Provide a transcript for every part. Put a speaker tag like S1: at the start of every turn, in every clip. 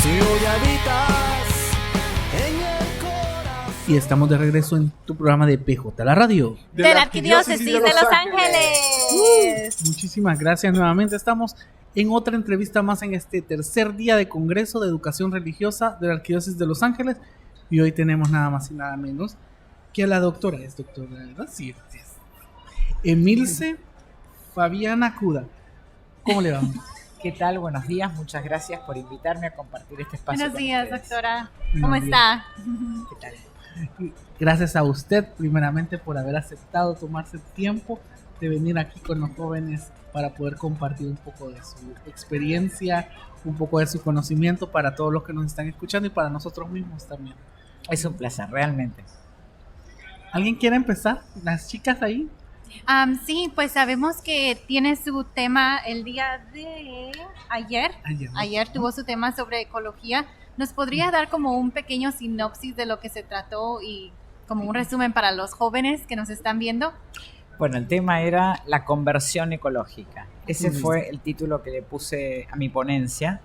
S1: Si hoy habitas en el corazón.
S2: Y estamos de regreso en tu programa de PJ, la radio.
S3: De la Arquidiócesis de Los Ángeles.
S2: Muchísimas gracias nuevamente. Estamos en otra entrevista más en este tercer día de Congreso de Educación Religiosa de la Arquidiócesis de Los Ángeles. Y hoy tenemos nada más y nada menos que a la doctora, ¿verdad? Sí. Emilce Fabiana Cuda. ¿Cómo le va?
S4: ¿Qué tal? Buenos días, muchas gracias por invitarme a compartir este espacio.
S3: Buenos días,
S4: ustedes.
S3: doctora. ¿Cómo
S2: Muy bien.
S3: está?
S4: ¿Qué tal?
S2: Gracias a usted, primeramente, por haber aceptado tomarse tiempo de venir aquí con los jóvenes para poder compartir un poco de su experiencia, un poco de su conocimiento para todos los que nos están escuchando y para nosotros mismos también.
S4: Es un placer, realmente.
S2: ¿Alguien quiere empezar? ¿Las chicas ahí?
S3: Sí, pues sabemos que tiene su tema el día de ayer. Ayer tuvo su tema sobre ecología. ¿Nos podría dar como un pequeño sinopsis de lo que se trató y como un resumen para los jóvenes que nos están viendo?
S4: Bueno, el tema era la conversión ecológica. Ese fue el título que le puse a mi ponencia,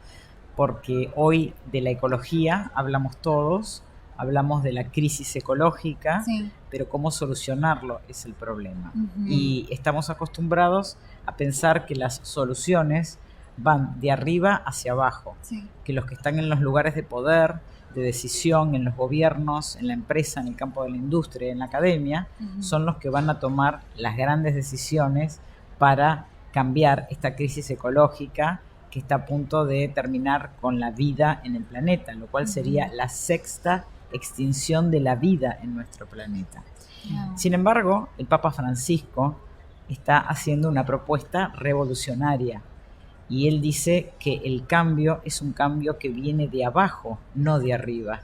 S4: porque hoy de la ecología hablamos todos, hablamos de la crisis ecológica,
S3: Sí.
S4: pero cómo solucionarlo es el problema.
S3: Ujú.
S4: Y estamos acostumbrados a pensar que las soluciones van de arriba hacia abajo,
S3: Sí.
S4: que los que están en los lugares de poder, de decisión, en los gobiernos, en la empresa, en el campo de la industria, en la academia,
S3: Ujú.
S4: son los que van a tomar las grandes decisiones para cambiar esta crisis ecológica que está a punto de terminar con la vida en el planeta, lo cual sería la sexta extinción de la vida en nuestro planeta.
S3: Yeah.
S4: Sin embargo, el Papa Francisco está haciendo una propuesta revolucionaria y él dice que el cambio es un cambio que viene de abajo, no de arriba,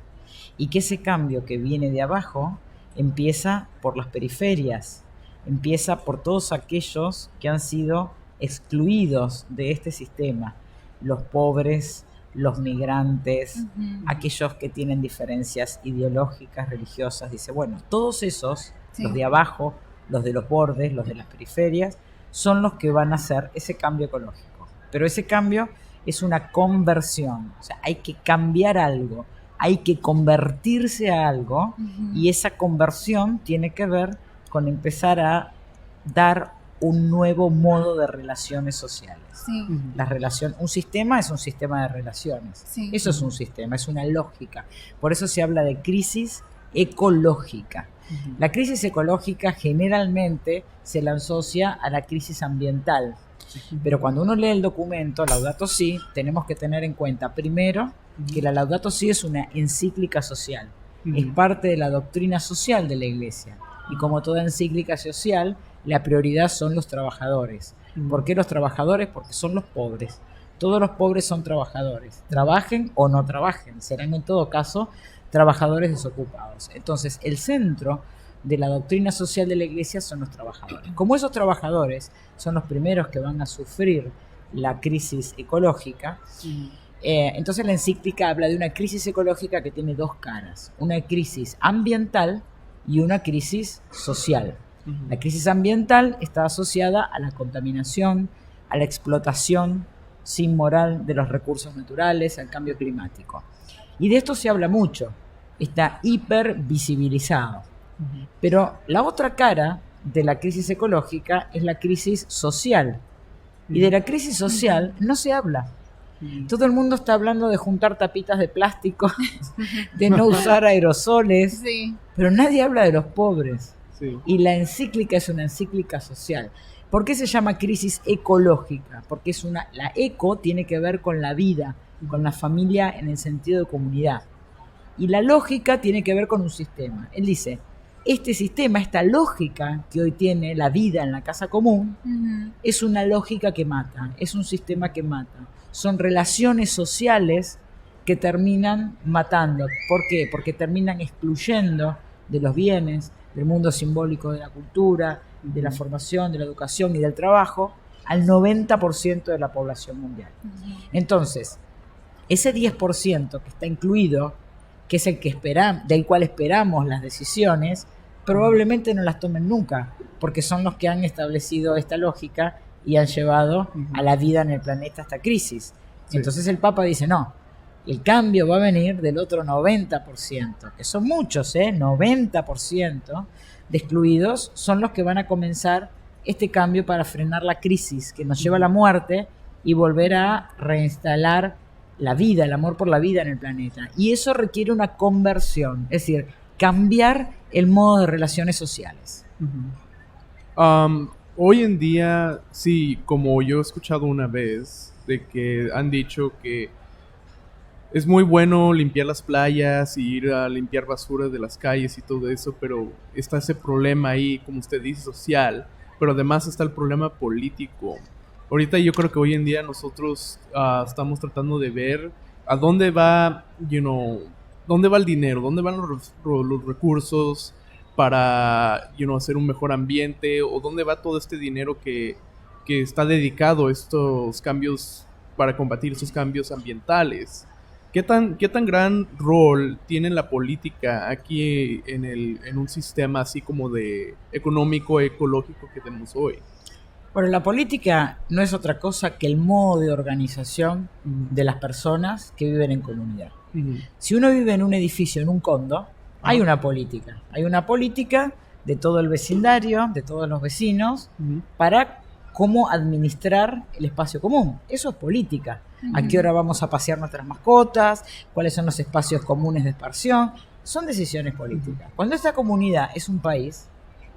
S4: y que ese cambio que viene de abajo empieza por las periferias, empieza por todos aquellos que han sido excluidos de este sistema, los pobres, los migrantes,
S3: Ujú.
S4: aquellos que tienen diferencias ideológicas, religiosas. Dice, bueno, todos esos,
S3: Sí.
S4: los de abajo, los de los bordes, los de las periferias, son los que van a hacer ese cambio ecológico. Pero ese cambio es una conversión, o sea, hay que cambiar algo, hay que convertirse a algo,
S3: Ujú.
S4: y esa conversión tiene que ver con empezar a dar un nuevo modo de relaciones sociales.
S3: Sí.
S4: Un sistema es un sistema de relaciones.
S3: Sí.
S4: Eso es un sistema, es una lógica. Por eso se habla de crisis ecológica. La crisis ecológica generalmente se la asocia a la crisis ambiental. Pero cuando uno lee el documento, Laudato Si, tenemos que tener en cuenta primero que la Laudato Si es una encíclica social. Es parte de la doctrina social de la Iglesia. Y como toda encíclica social, la prioridad son los trabajadores. ¿Por qué los trabajadores? Porque son los pobres. Todos los pobres son trabajadores. Trabajen o no trabajen. Serán en todo caso trabajadores desocupados. Entonces, el centro de la doctrina social de la Iglesia son los trabajadores. Como esos trabajadores son los primeros que van a sufrir la crisis ecológica, entonces la encíclica habla de una crisis ecológica que tiene dos caras. Una crisis ambiental y una crisis social. La crisis ambiental está asociada a la contaminación, a la explotación sin moral de los recursos naturales, al cambio climático. Y de esto se habla mucho, está hipervisibilizado. Pero la otra cara de la crisis ecológica es la crisis social. Y de la crisis social no se habla. Todo el mundo está hablando de juntar tapitas de plástico, de no usar aerosoles,
S3: Sí.
S4: pero nadie habla de los pobres.
S2: Sí.
S4: Y la encíclica es una encíclica social. ¿Por qué se llama crisis ecológica? Porque la eco tiene que ver con la vida, con la familia en el sentido de comunidad. Y la lógica tiene que ver con un sistema. Él dice, este sistema, esta lógica que hoy tiene la vida en la casa común,
S3: Ujú.
S4: es una lógica que mata, es un sistema que mata. Son relaciones sociales que terminan matando. ¿Por qué? Porque terminan excluyendo de los bienes, del mundo simbólico de la cultura, de la formación, de la educación y del trabajo, al 90% de la población mundial. Entonces, ese 10% que está incluido, que es el que del cual esperamos las decisiones, probablemente no las tomen nunca, porque son los que han establecido esta lógica y han llevado a la vida en el planeta esta crisis.
S2: Sí.
S4: Entonces el Papa dice, no, El cambio va a venir del otro 90%, que son muchos, 90% de excluidos son los que van a comenzar este cambio para frenar la crisis que nos lleva a la muerte y volver a reinstalar la vida, el amor por la vida en el planeta. Y eso requiere una conversión, es decir, cambiar el modo de relaciones sociales.
S5: Hoy en día, sí, como yo he escuchado una vez, de que han dicho que es muy bueno limpiar las playas y ir a limpiar basura de las calles y todo eso, pero está ese problema ahí, como usted dice, social, pero además está el problema político. Ahorita yo creo que hoy en día nosotros estamos tratando de ver a dónde va, dónde va el dinero, dónde van los recursos para, hacer un mejor ambiente, o dónde va todo este dinero que está dedicado a estos cambios, para combatir estos cambios ambientales. ¿Qué tan gran rol tiene la política aquí en un sistema así como de económico, ecológico que tenemos hoy?
S4: Bueno, la política no es otra cosa que el modo de organización de las personas que viven en comunidad. Si uno vive en un edificio, en un condo, hay una política. Hay una política de todo el vecindario, de todos los vecinos, para cómo administrar el espacio común. Eso es política. ¿A qué hora vamos a pasear nuestras mascotas? ¿Cuáles son los espacios comunes de esparción? Son decisiones políticas. Cuando esta comunidad es un país,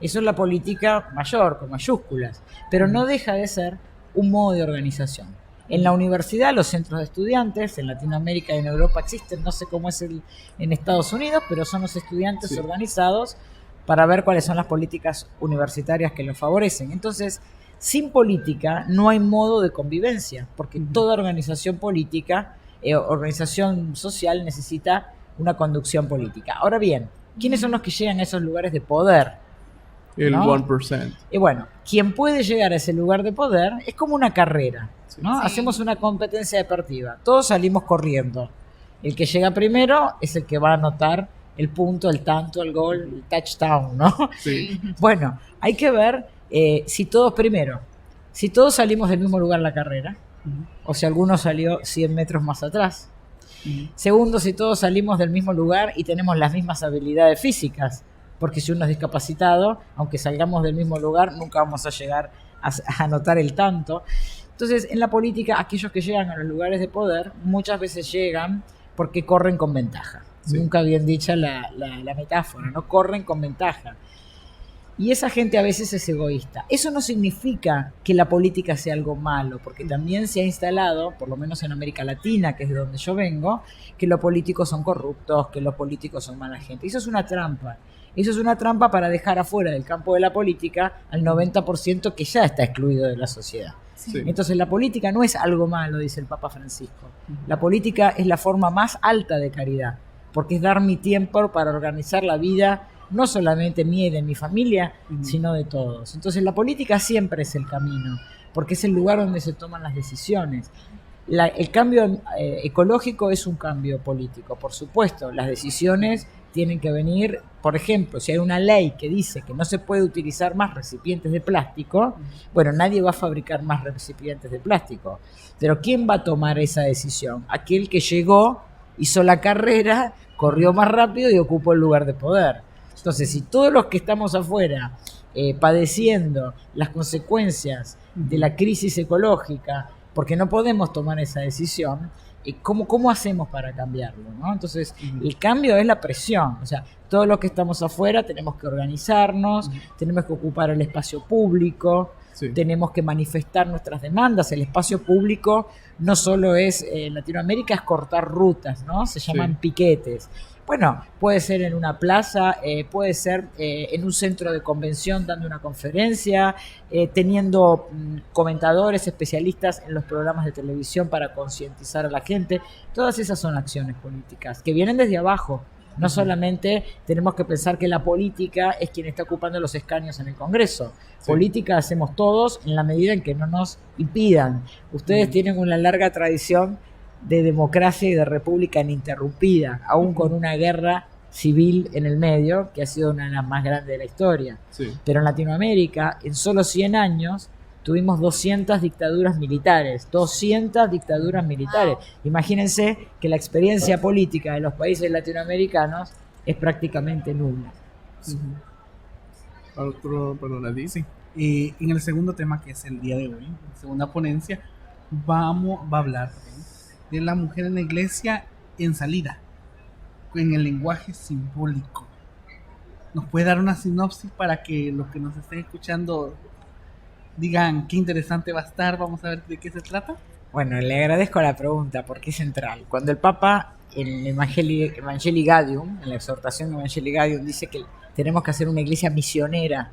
S4: eso es la política mayor, con mayúsculas, pero no deja de ser un modo de organización. En la universidad, los centros de estudiantes, en Latinoamérica y en Europa existen, no sé cómo es en Estados Unidos, pero son los estudiantes organizados para ver cuáles son las políticas universitarias que los favorecen. Entonces, sin política no hay modo de convivencia, porque toda organización política, organización social necesita una conducción política. Ahora bien, ¿quiénes son los que llegan a esos lugares de poder?
S5: El 1%.
S4: Y bueno, quien puede llegar a ese lugar de poder es como una carrera, ¿no?
S3: Sí.
S4: Hacemos una competencia deportiva, todos salimos corriendo. El que llega primero es el que va a anotar el punto, el tanto, el gol, el touchdown, ¿no?
S5: Sí.
S4: Bueno, hay que ver si todos salimos del mismo lugar en la carrera, o si alguno salió 100 metros más atrás. Segundo, si todos salimos del mismo lugar y tenemos las mismas habilidades físicas, porque si uno es discapacitado, aunque salgamos del mismo lugar, nunca vamos a llegar a anotar el tanto. Entonces, en la política, aquellos que llegan a los lugares de poder, muchas veces llegan porque corren con ventaja. Sí. Nunca bien dicha la metáfora, ¿no? Corren con ventaja. Y esa gente a veces es egoísta. Eso no significa que la política sea algo malo, porque también se ha instalado, por lo menos en América Latina, que es de donde yo vengo, que los políticos son corruptos, que los políticos son mala gente. Eso es una trampa. Eso es una trampa para dejar afuera del campo de la política al 90% que ya está excluido de la sociedad. Sí. Entonces la política no es algo malo, dice el Papa Francisco. La política es la forma más alta de caridad, porque es dar mi tiempo para organizar la vida, no solamente mía y de mi familia, sino de todos. Entonces la política siempre es el camino, porque es el lugar donde se toman las decisiones. El cambio ecológico es un cambio político, por supuesto. Las decisiones tienen que venir, por ejemplo, si hay una ley que dice que no se puede utilizar más recipientes de plástico, bueno, nadie va a fabricar más recipientes de plástico. Pero ¿quién va a tomar esa decisión? Aquel que llegó, hizo la carrera, corrió más rápido y ocupó el lugar de poder. Entonces, si todos los que estamos afuera padeciendo las consecuencias de la crisis ecológica, porque no podemos tomar esa decisión, ¿cómo hacemos para cambiarlo, ¿no? Entonces, el cambio es la presión. O sea, todos los que estamos afuera tenemos que organizarnos, tenemos que ocupar el espacio público, tenemos que manifestar nuestras demandas. El espacio público no solo es, en Latinoamérica, es cortar rutas, ¿no? Se llaman piquetes. Bueno, puede ser en una plaza, puede ser en un centro de convención dando una conferencia, teniendo comentadores, especialistas en los programas de televisión para concientizar a la gente. Todas esas son acciones políticas que vienen desde abajo. No solamente tenemos que pensar que la política es quien está ocupando los escaños en el Congreso. Política hacemos todos en la medida en que no nos impidan. Ustedes tienen una larga tradición de democracia y de república ininterrumpida, aún con una guerra civil en el medio, que ha sido una de las más grandes de la historia. Pero en Latinoamérica, en solo 100 años, tuvimos 200 dictaduras militares. 200 dictaduras militares. Imagínense que la experiencia política de los países latinoamericanos es prácticamente nula.
S5: Otro, perdón, Adi.
S2: Sí. En el segundo tema, que es el día de hoy, en la segunda ponencia, va a hablar de la mujer en la iglesia en salida, en el lenguaje simbólico. ¿Nos puede dar una sinopsis para que los que nos estén escuchando digan qué interesante va a estar? Vamos a ver de qué se trata.
S4: Bueno, le agradezco la pregunta porque es central. Cuando el Papa en el Evangelii Gaudium, en la exhortación Evangelii Gaudium, dice que tenemos que hacer una iglesia misionera,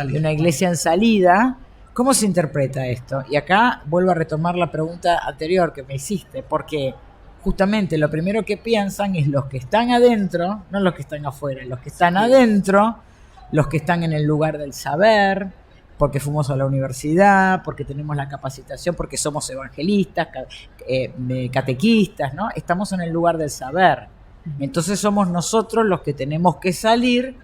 S4: y una iglesia en salida, ¿cómo se interpreta esto? Y acá vuelvo a retomar la pregunta anterior que me hiciste, porque justamente lo primero que piensan es los que están adentro, no los que están afuera, los que están adentro, los que están en el lugar del saber, porque fuimos a la universidad, porque tenemos la capacitación, porque somos evangelistas, catequistas, ¿no? Estamos en el lugar del saber. Entonces somos nosotros los que tenemos que salir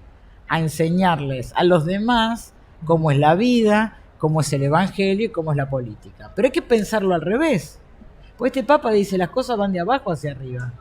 S4: a enseñarles a los demás cómo es la vida, cómo es el evangelio y cómo es la política. Pero hay que pensarlo al revés. Pues este Papa dice, las cosas van de abajo hacia arriba.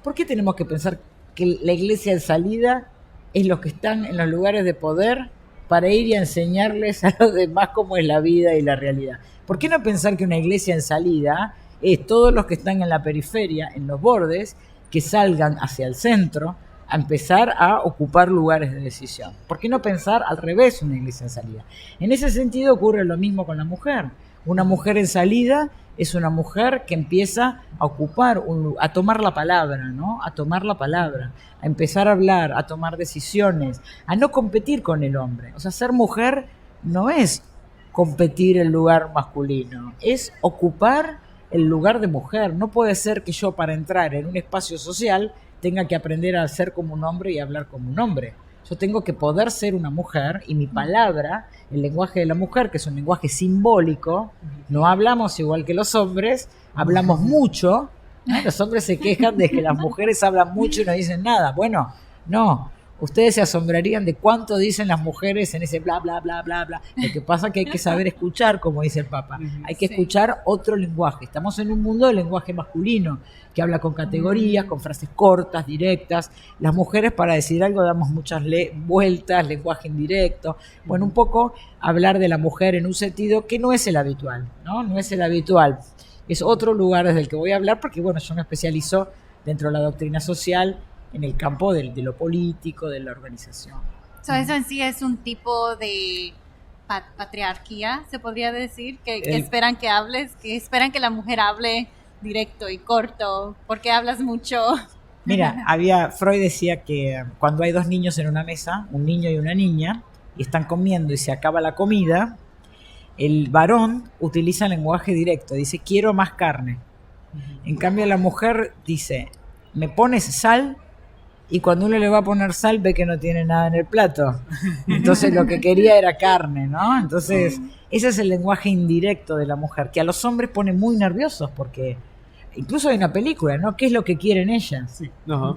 S4: ¿Por qué tenemos que pensar que la iglesia de salida es los que están en los lugares de poder para ir y a enseñarles a los demás cómo es la vida y la realidad? ¿Por qué no pensar que una iglesia en salida es todos los que están en la periferia, en los bordes, que salgan hacia el centro a empezar a ocupar lugares de decisión? ¿Por qué no pensar al revés una iglesia en salida? En ese sentido ocurre lo mismo con la mujer. Una mujer en salida es una mujer que empieza a ocupar, a tomar la palabra, ¿no? A tomar la palabra, a empezar a hablar, a tomar decisiones, a no competir con el hombre. O sea, ser mujer no es competir el lugar masculino, es ocupar el lugar de mujer. No puede ser que yo, para entrar en un espacio social, tenga que aprender a ser como un hombre y hablar como un hombre. Yo tengo que poder ser una mujer, y mi palabra, el lenguaje de la mujer, que es un lenguaje simbólico, no hablamos igual que los hombres, hablamos mucho, ¿no? Los hombres se quejan de que las mujeres hablan mucho y no dicen nada. Bueno, no. Ustedes se asombrarían de cuánto dicen las mujeres en ese bla, bla, bla, bla, bla. Lo que pasa es que hay que saber escuchar, como dice el Papa. Hay que escuchar otro lenguaje. Estamos en un mundo de lenguaje masculino, que habla con categorías, con frases cortas, directas. Las mujeres, para decir algo, damos muchas vueltas, lenguaje indirecto. Bueno, un poco hablar de la mujer en un sentido que no es el habitual, ¿no? No es el habitual. Es otro lugar desde el que voy a hablar, porque bueno, yo me especializo dentro de la doctrina social, en el campo de lo político, de la organización.
S3: Eso en sí es un tipo de patriarquía, se podría decir, que esperan que hables, que esperan que la mujer hable directo y corto, porque hablas mucho.
S4: Mira, Freud decía que cuando hay dos niños en una mesa, un niño y una niña, y están comiendo y se acaba la comida, el varón utiliza el lenguaje directo, dice, quiero más carne. En cambio, la mujer dice, ¿me pones sal? Y cuando uno le va a poner sal, ve que no tiene nada en el plato. Entonces lo que quería era carne, ¿no? Entonces ese es el lenguaje indirecto de la mujer, que a los hombres pone muy nerviosos, porque incluso hay una película, ¿no? ¿Qué es lo que quieren ellas?
S2: Sí.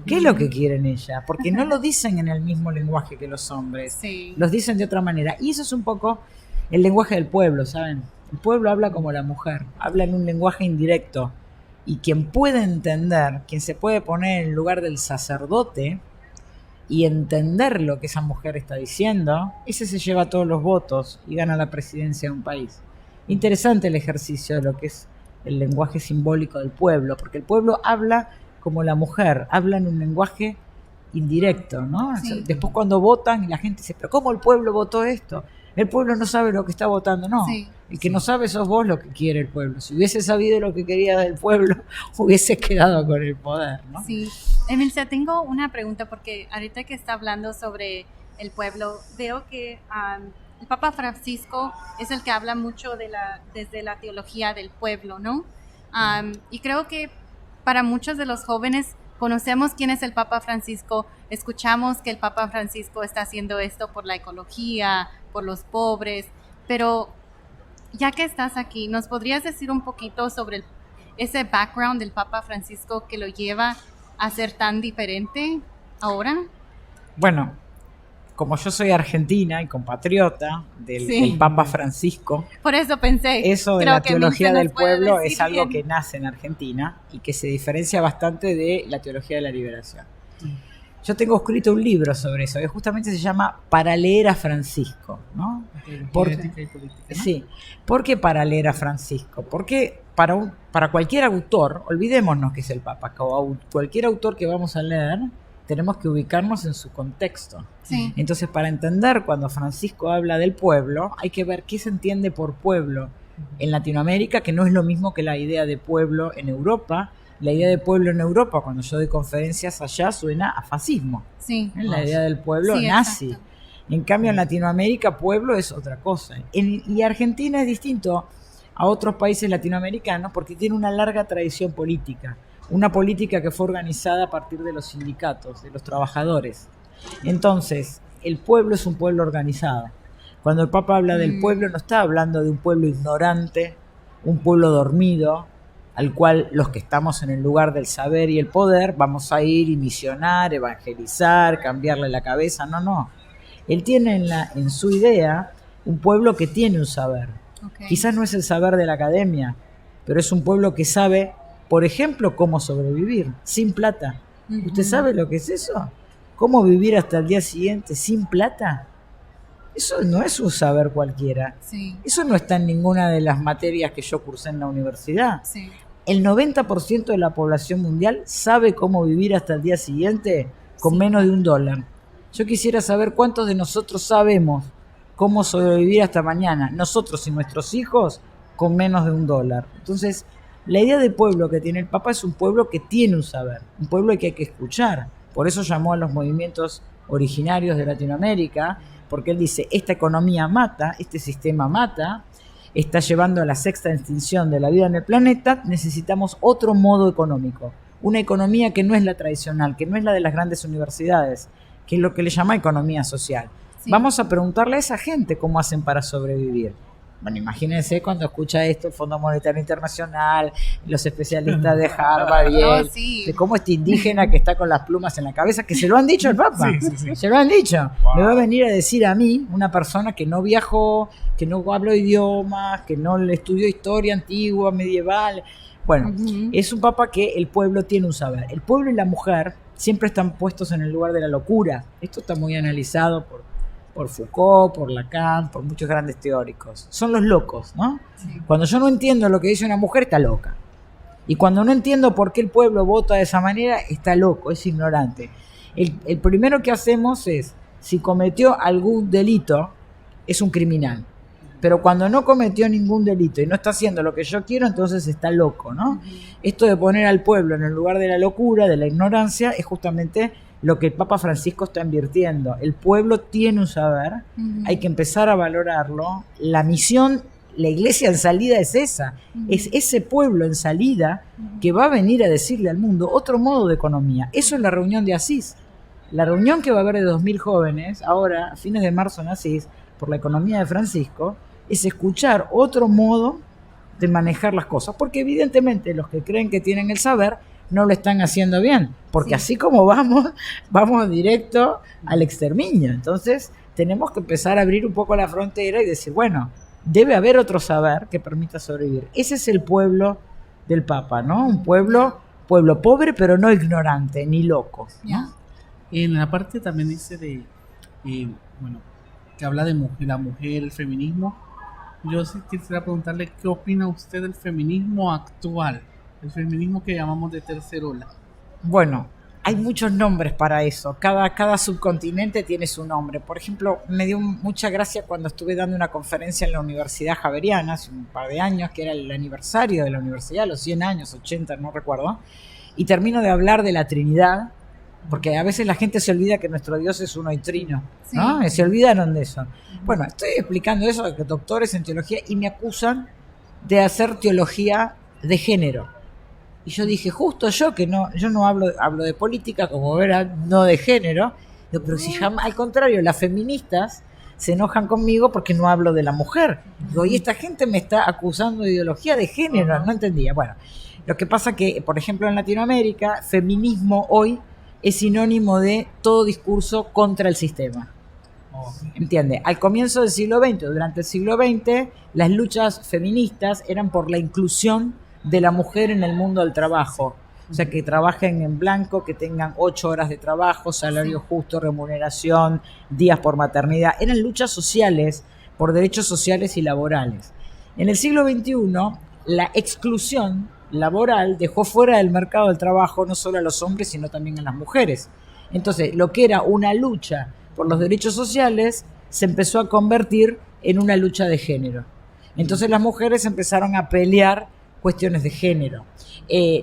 S4: ¿Qué es lo que quieren ellas? Porque no lo dicen en el mismo lenguaje que los hombres.
S3: Sí.
S4: Los dicen de otra manera. Y eso es un poco el lenguaje del pueblo, ¿saben? El pueblo habla como la mujer, habla en un lenguaje indirecto. Y quien puede entender, quien se puede poner en el lugar del sacerdote y entender lo que esa mujer está diciendo, ese se lleva todos los votos y gana la presidencia de un país. Interesante el ejercicio de lo que es el lenguaje simbólico del pueblo, porque el pueblo habla como la mujer, habla en un lenguaje indirecto, ¿no?
S3: Sí.
S4: Después cuando votan, la gente dice, ¿pero cómo el pueblo votó esto? El pueblo no sabe lo que está votando, no.
S3: Sí.
S4: El que no sabe sos vos lo que quiere el pueblo. Si hubiese sabido lo que quería del pueblo, hubiese quedado con el poder, ¿no?
S3: Sí. Emilcia, tengo una pregunta, porque ahorita que está hablando sobre el pueblo, veo que el Papa Francisco es el que habla mucho desde la teología del pueblo, ¿no? Y creo que para muchos de los jóvenes conocemos quién es el Papa Francisco, escuchamos que el Papa Francisco está haciendo esto por la ecología, por los pobres, pero ya que estás aquí, ¿nos podrías decir un poquito sobre ese background del Papa Francisco que lo lleva a ser tan diferente ahora?
S4: Bueno, como yo soy argentina y compatriota del
S3: Sí.
S4: Papa Francisco,
S3: Por eso pensé.
S4: eso de
S3: creo
S4: la
S3: que
S4: teología
S3: Milton
S4: del
S3: nos puede
S4: pueblo
S3: decir
S4: es algo
S3: bien.
S4: que nace en Argentina y que se diferencia bastante de la teología de la liberación. Yo tengo escrito un libro sobre eso, que justamente se llama Para leer a Francisco, ¿no? Por-
S2: Ética y política, ¿no?
S4: Sí. ¿Por qué para leer a Francisco? Porque para cualquier autor, olvidémonos que es el Papa, cualquier autor que vamos a leer, tenemos que ubicarnos en su contexto.
S3: Sí.
S4: Entonces, para entender cuando Francisco habla del pueblo, hay que ver qué se entiende por pueblo en Latinoamérica, que no es lo mismo que la idea de pueblo en Europa. La idea de pueblo en Europa, cuando yo doy conferencias allá, suena a fascismo.
S3: Sí.
S4: La idea del pueblo
S3: Sí,
S4: nazi.
S3: exacto.
S4: En cambio, en Latinoamérica, pueblo es otra cosa. Y Argentina es distinto a otros países latinoamericanos porque tiene una larga tradición política. Una política que fue organizada a partir de los sindicatos, de los trabajadores. Entonces, el pueblo es un pueblo organizado. Cuando el Papa habla del pueblo, no está hablando de un pueblo ignorante, un pueblo dormido, al cual los que estamos en el lugar del saber y el poder vamos a ir y misionar, evangelizar, cambiarle la cabeza. No, no. Él tiene en su idea un pueblo que tiene un saber.
S3: Ok.
S4: Quizás no es el saber de la academia, pero es un pueblo que sabe, por ejemplo, cómo sobrevivir sin plata.
S3: Ujú.
S4: ¿Usted sabe lo que es eso? ¿Cómo vivir hasta el día siguiente sin plata? Eso no es un saber cualquiera.
S3: Sí.
S4: Eso no está en ninguna de las materias que yo cursé en la universidad.
S3: Sí.
S4: El 90% de la población mundial sabe cómo vivir hasta el día siguiente con
S3: Sí.
S4: menos de $1. Yo quisiera saber cuántos de nosotros sabemos cómo sobrevivir hasta mañana, nosotros y nuestros hijos, con menos de $1. Entonces, la idea de pueblo que tiene el Papa es un pueblo que tiene un saber, un pueblo que hay que escuchar. Por eso llamó a los movimientos originarios de Latinoamérica, porque él dice, esta economía mata, este sistema mata, está llevando a la sexta extinción de la vida en el planeta, necesitamos otro modo económico. Una economía que no es la tradicional, que no es la de las grandes universidades, que es lo que le llama economía social.
S3: Sí.
S4: Vamos a preguntarle a esa gente cómo hacen para sobrevivir. Bueno, imagínense cuando escucha esto el Fondo Monetario Internacional, los especialistas de Harvard y
S3: No,
S4: él,
S3: sí.
S4: de cómo este indígena que está con las plumas en la cabeza, que se lo han dicho al Papa, se lo han dicho. Me va a venir a decir a mí, una persona que no viajó, que no habló idiomas, que no le estudió historia antigua, medieval. Bueno,
S3: Ujú.
S4: es un Papa que el pueblo tiene un saber. El pueblo y la mujer siempre están puestos en el lugar de la locura. Esto está muy analizado por Foucault, por Lacan, por muchos grandes teóricos. Son los locos, ¿no?
S3: Sí.
S4: Cuando yo no entiendo lo que dice una mujer, está loca. Y cuando no entiendo por qué el pueblo vota de esa manera, está loco, es ignorante. El primero que hacemos es, si cometió algún delito, es un criminal. Pero cuando no cometió ningún delito y no está haciendo lo que yo quiero, entonces está loco, ¿no? Esto de poner al pueblo en el lugar de la locura, de la ignorancia, es justamente lo que el Papa Francisco está invirtiendo. El pueblo tiene un saber,
S3: Ujú.
S4: hay que empezar a valorarlo. La misión, la iglesia en salida es esa, es ese pueblo en salida que va a venir a decirle al mundo otro modo de economía. Eso es la reunión de Asís. La reunión que va a haber de 2.000 jóvenes, ahora, a fines de marzo en Asís, por la economía de Francisco, es escuchar otro modo de manejar las cosas. Porque evidentemente los que creen que tienen el saber no lo están haciendo bien. Porque
S3: Sí.
S4: así como vamos directo al exterminio. Entonces tenemos que empezar a abrir un poco la frontera y decir, bueno, debe haber otro saber que permita sobrevivir. Ese es el pueblo del Papa, ¿no? Un pueblo pobre pero no ignorante ni loco, ¿no?
S3: Ya.
S2: En la parte también dice bueno, que habla de la mujer, el feminismo. Yo sí quisiera preguntarle qué opina usted del feminismo actual, el feminismo que llamamos de tercera ola.
S4: Bueno, hay muchos nombres para eso. Cada subcontinente tiene su nombre. Por ejemplo, me dio mucha gracia cuando estuve dando una conferencia en la Universidad Javeriana hace un par de años, que era el aniversario de la universidad, los 100 años, 80, no recuerdo, y termino de hablar de la Trinidad, porque a veces la gente se olvida que nuestro Dios es uno y trino, ¿no?
S3: Sí.
S4: Se olvidaron de eso. Bueno, estoy explicando eso, de que doctores en teología, y me acusan de hacer teología de género. Y yo dije, justo yo no hablo de política, como verán, no de género. Digo, pero si jamás, al contrario, las feministas se enojan conmigo porque no hablo de la mujer. Digo, y esta gente me está acusando de ideología de género, no entendía. Bueno, lo que pasa que, por ejemplo, en Latinoamérica, feminismo hoy es sinónimo de todo discurso contra el sistema. ¿Entiende? Al comienzo del siglo XX, durante el siglo XX, las luchas feministas eran por la inclusión de la mujer en el mundo del trabajo. O sea, que trabajen en blanco, que tengan 8 horas de trabajo, salario justo, remuneración, días por maternidad. Eran luchas sociales por derechos sociales y laborales. En el siglo XXI, la exclusión laboral dejó fuera del mercado del trabajo no solo a los hombres, sino también a las mujeres. Entonces, lo que era una lucha por los derechos sociales se empezó a convertir en una lucha de género. Entonces las mujeres empezaron a pelear cuestiones de género.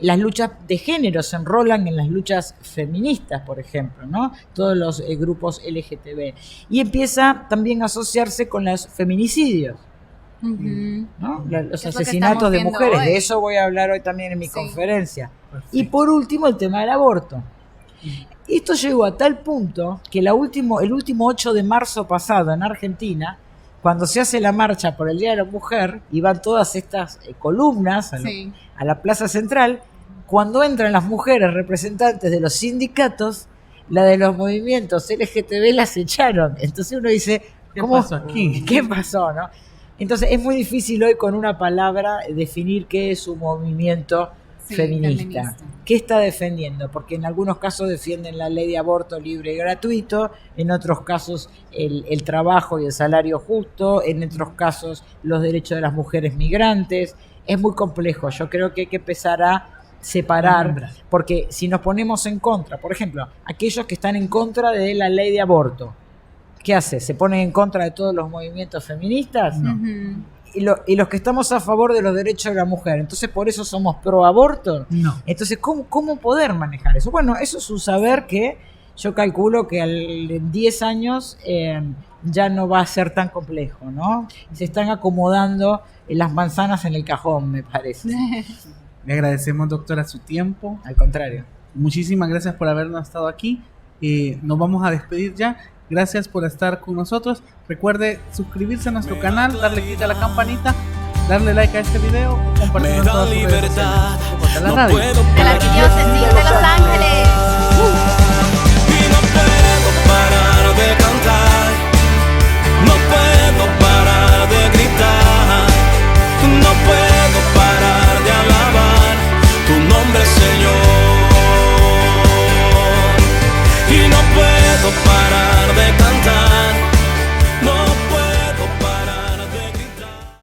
S4: Las luchas de género se enrolan en las luchas feministas, por ejemplo, ¿no? Todos los grupos LGTB. Y empieza también a asociarse con los feminicidios, ¿no? Los asesinatos de mujeres. Hoy. De eso voy a hablar hoy también en mi conferencia. Perfecto. Y por último, el tema del aborto. Esto llegó a tal punto que el último 8 de marzo pasado en Argentina, cuando se hace la marcha por el Día de la Mujer y van todas estas columnas a la Plaza Central, cuando entran las mujeres representantes de los sindicatos, la de los movimientos LGTB las echaron. Entonces uno dice,
S2: ¿qué pasó aquí?
S4: ¿Qué pasó, no? Entonces es muy difícil hoy con una palabra definir qué es un movimiento feminista. ¿Qué está defendiendo? Porque en algunos casos defienden la ley de aborto libre y gratuito, en otros casos el trabajo y el salario justo, en otros casos los derechos de las mujeres migrantes. Es muy complejo. Yo creo que hay que empezar a separar, porque si nos ponemos en contra, por ejemplo, aquellos que están en contra de la ley de aborto, ¿qué hace? ¿Se ponen en contra de todos los movimientos feministas? No. Y los que estamos a favor de los derechos de la mujer, entonces por eso somos pro aborto. No. Entonces, ¿cómo poder manejar eso? Bueno, eso es un saber que yo calculo que en 10 años ya no va a ser tan complejo, ¿no? Se están acomodando las manzanas en el cajón, me parece.
S2: Le agradecemos, doctora, su tiempo.
S4: Al contrario.
S2: Muchísimas gracias por habernos estado aquí. Nos vamos a despedir ya. Gracias por estar con nosotros. Recuerde suscribirse a nuestro canal, darle clic a la campanita, darle like a este video, compartirlo en todas sus redes sociales.
S3: De la Arquidiócesis de Los Ángeles.